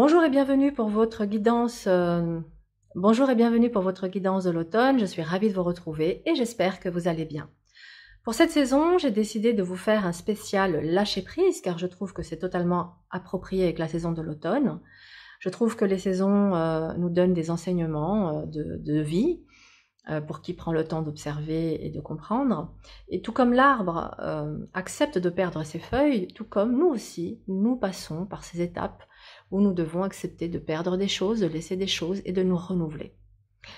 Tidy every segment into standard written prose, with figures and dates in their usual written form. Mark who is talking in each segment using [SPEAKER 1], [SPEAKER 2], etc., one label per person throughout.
[SPEAKER 1] Bonjour et bienvenue pour votre guidance. Bonjour et bienvenue pour votre guidance de l'automne. Je suis ravie de vous retrouver et j'espère que vous allez bien. Pour cette saison, j'ai décidé de vous faire un spécial lâcher prise car je trouve que c'est totalement approprié avec la saison de l'automne. Je trouve que les saisons nous donnent des enseignements de vie pour qui prend le temps d'observer et de comprendre. Et tout comme l'arbre accepte de perdre ses feuilles, tout comme nous aussi, nous passons par ces étapes où nous devons accepter de perdre des choses, de laisser des choses et de nous renouveler.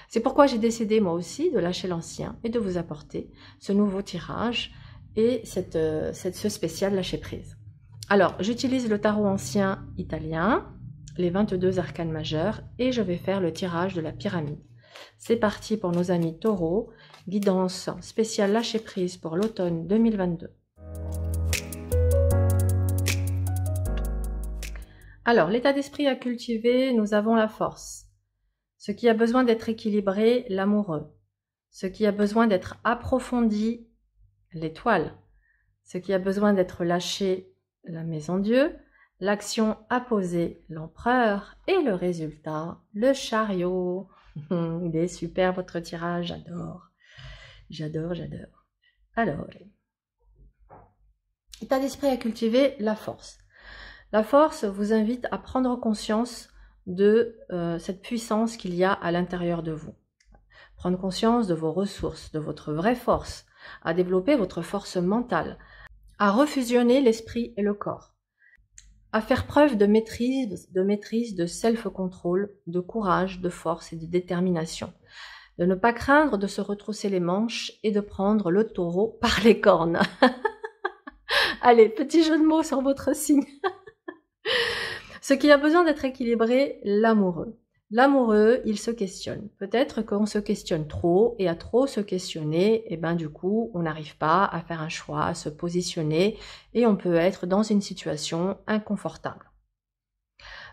[SPEAKER 1] C'est pourquoi j'ai décidé moi aussi de lâcher l'ancien et de vous apporter ce nouveau tirage et ce spécial lâcher prise. Alors, j'utilise le tarot ancien italien, les 22 arcanes majeurs, et je vais faire le tirage de la pyramide. C'est parti pour nos amis taureaux, guidance spéciale lâcher prise pour l'automne 2022. Alors, l'état d'esprit à cultiver, nous avons la force. Ce qui a besoin d'être équilibré, l'amoureux. Ce qui a besoin d'être approfondi, l'étoile. Ce qui a besoin d'être lâché, la maison Dieu. L'action à poser, l'empereur. Et le résultat, le chariot. Il est super votre tirage, j'adore. J'adore, j'adore. Alors, état d'esprit à cultiver, la force. La force vous invite à prendre conscience de cette puissance qu'il y a à l'intérieur de vous. Prendre conscience de vos ressources, de votre vraie force, à développer votre force mentale, à refusionner l'esprit et le corps, à faire preuve de maîtrise, de self-control, de courage, de force et de détermination, de ne pas craindre de se retrousser les manches et de prendre le taureau par les cornes. Allez, petit jeu de mots sur votre signe. Ce qui a besoin d'être équilibré, l'amoureux. L'amoureux, il se questionne. Peut-être qu'on se questionne trop, et à trop se questionner, et ben du coup, on n'arrive pas à faire un choix, à se positionner, et on peut être dans une situation inconfortable.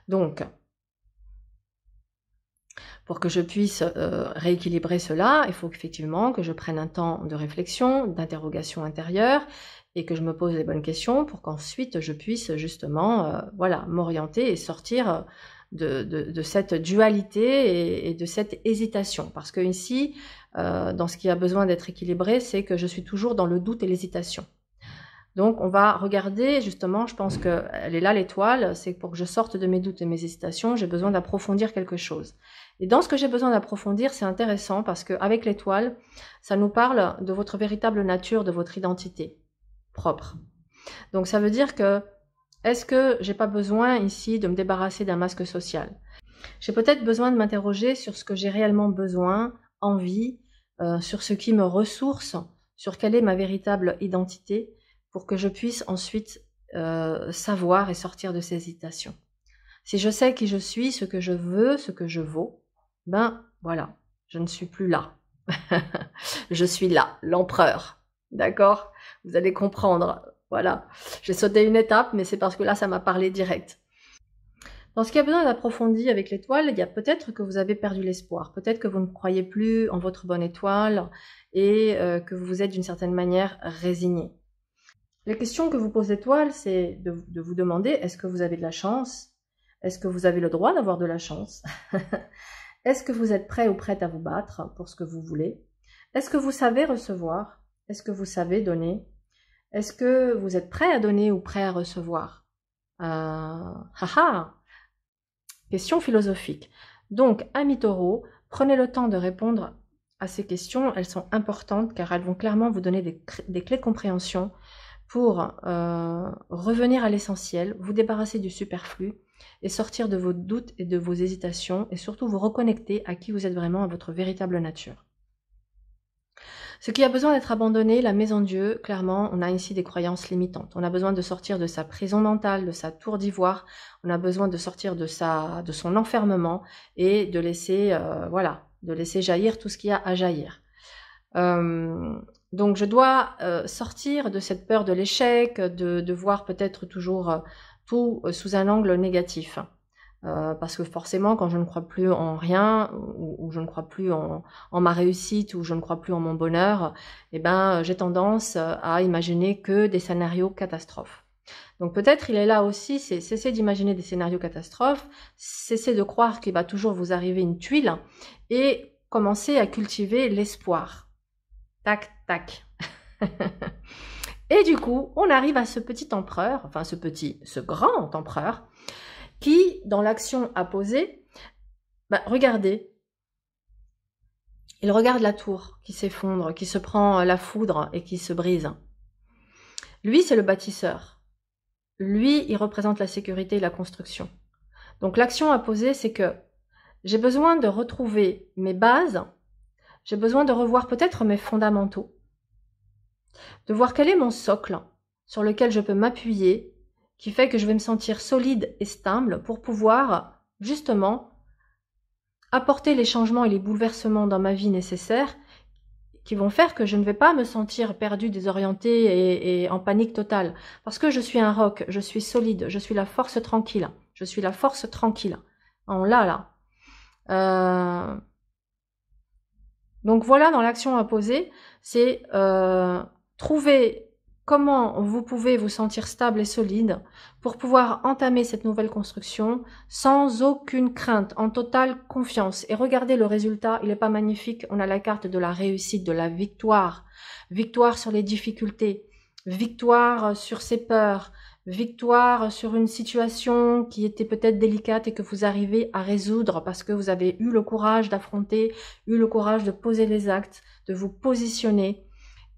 [SPEAKER 1] Donc, pour que je puisse rééquilibrer cela, il faut effectivement que je prenne un temps de réflexion, d'interrogation intérieure, et que je me pose les bonnes questions pour qu'ensuite je puisse justement voilà, m'orienter et sortir de cette dualité et de cette hésitation. Parce que ici, dans ce qui a besoin d'être équilibré, c'est que je suis toujours dans le doute et l'hésitation. Donc on va regarder justement, je pense qu'elle est là l'étoile, c'est pour que je sorte de mes doutes et mes hésitations, j'ai besoin d'approfondir quelque chose. Et dans ce que j'ai besoin d'approfondir, c'est intéressant parce qu'avec l'étoile, ça nous parle de votre véritable nature, de votre identité propre. Donc ça veut dire que, est-ce que j'ai pas besoin ici de me débarrasser d'un masque social? J'ai peut-être besoin de m'interroger sur ce que j'ai réellement besoin, envie, sur ce qui me ressource, sur quelle est ma véritable identité, pour que je puisse ensuite savoir et sortir de ces hésitations. Si je sais qui je suis, ce que je veux, ce que je vaux, ben voilà, je ne suis plus là. Je suis là, l'empereur. D'accord? Vous allez comprendre. Voilà. J'ai sauté une étape, mais c'est parce que là, ça m'a parlé direct. Dans ce qui a besoin d'approfondir avec l'étoile, il y a peut-être que vous avez perdu l'espoir. Peut-être que vous ne croyez plus en votre bonne étoile et que vous êtes d'une certaine manière résigné. La question que vous pose l'étoile, c'est de vous demander, est-ce que vous avez de la chance? Est-ce que vous avez le droit d'avoir de la chance? Est-ce que vous êtes prêt ou prête à vous battre pour ce que vous voulez? Est-ce que vous savez recevoir? Est-ce que vous savez donner? Est-ce que vous êtes prêt à donner ou prêt à recevoir? Question philosophique. Donc, amis taureaux, prenez le temps de répondre à ces questions. Elles sont importantes car elles vont clairement vous donner des clés de compréhension pour revenir à l'essentiel, vous débarrasser du superflu et sortir de vos doutes et de vos hésitations et surtout vous reconnecter à qui vous êtes vraiment, à votre véritable nature. Ce qui a besoin d'être abandonné, la maison Dieu, clairement, on a ici des croyances limitantes. On a besoin de sortir de sa prison mentale, de sa tour d'ivoire. On a besoin de sortir de son enfermement et de laisser, voilà, de laisser jaillir tout ce qu'il y a à jaillir. Donc je dois sortir de cette peur de l'échec, de voir peut-être toujours tout sous un angle négatif. Parce que forcément, quand je ne crois plus en rien, ou je ne crois plus en ma réussite, ou je ne crois plus en mon bonheur, eh ben, j'ai tendance à imaginer que des scénarios catastrophes. Donc peut-être il est là aussi, c'est cesser d'imaginer des scénarios catastrophes, cesser de croire qu'il va toujours vous arriver une tuile et commencer à cultiver l'espoir. Tac, tac. Et du coup, on arrive à ce petit empereur, enfin ce grand empereur, qui, dans l'action à poser, regardez, il regarde la tour qui s'effondre, qui se prend la foudre et qui se brise. Lui, c'est le bâtisseur. Lui, il représente la sécurité et la construction. Donc l'action à poser, c'est que j'ai besoin de retrouver mes bases, j'ai besoin de revoir peut-être mes fondamentaux, de voir quel est mon socle sur lequel je peux m'appuyer, qui fait que je vais me sentir solide et stable pour pouvoir justement apporter les changements et les bouleversements dans ma vie nécessaires qui vont faire que je ne vais pas me sentir perdue, désorientée et en panique totale. Parce que je suis un roc, je suis solide, je suis la force tranquille. Je suis la force tranquille. On l'a là. Donc voilà, dans l'action à poser, c'est trouver comment vous pouvez vous sentir stable et solide pour pouvoir entamer cette nouvelle construction sans aucune crainte, en totale confiance. Et regardez le résultat, il n'est pas magnifique. On a la carte de la réussite, de la victoire. Victoire sur les difficultés, victoire sur ses peurs, victoire sur une situation qui était peut-être délicate et que vous arrivez à résoudre parce que vous avez eu le courage d'affronter, eu le courage de poser les actes, de vous positionner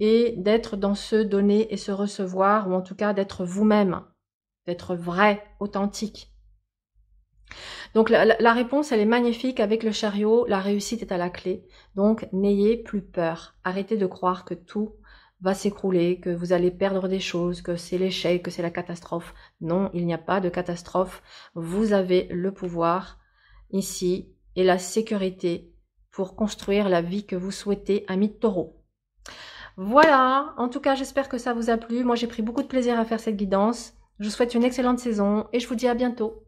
[SPEAKER 1] et d'être dans ce donner et ce recevoir, ou en tout cas d'être vous-même, d'être vrai, authentique. Donc la réponse, elle est magnifique avec le chariot, la réussite est à la clé. Donc n'ayez plus peur, arrêtez de croire que tout va s'écrouler, que vous allez perdre des choses, que c'est l'échec, que c'est la catastrophe. Non, il n'y a pas de catastrophe. Vous avez le pouvoir ici et la sécurité pour construire la vie que vous souhaitez, ami taureau. Voilà, en tout cas, j'espère que ça vous a plu. Moi, j'ai pris beaucoup de plaisir à faire cette guidance. Je vous souhaite une excellente saison et je vous dis à bientôt.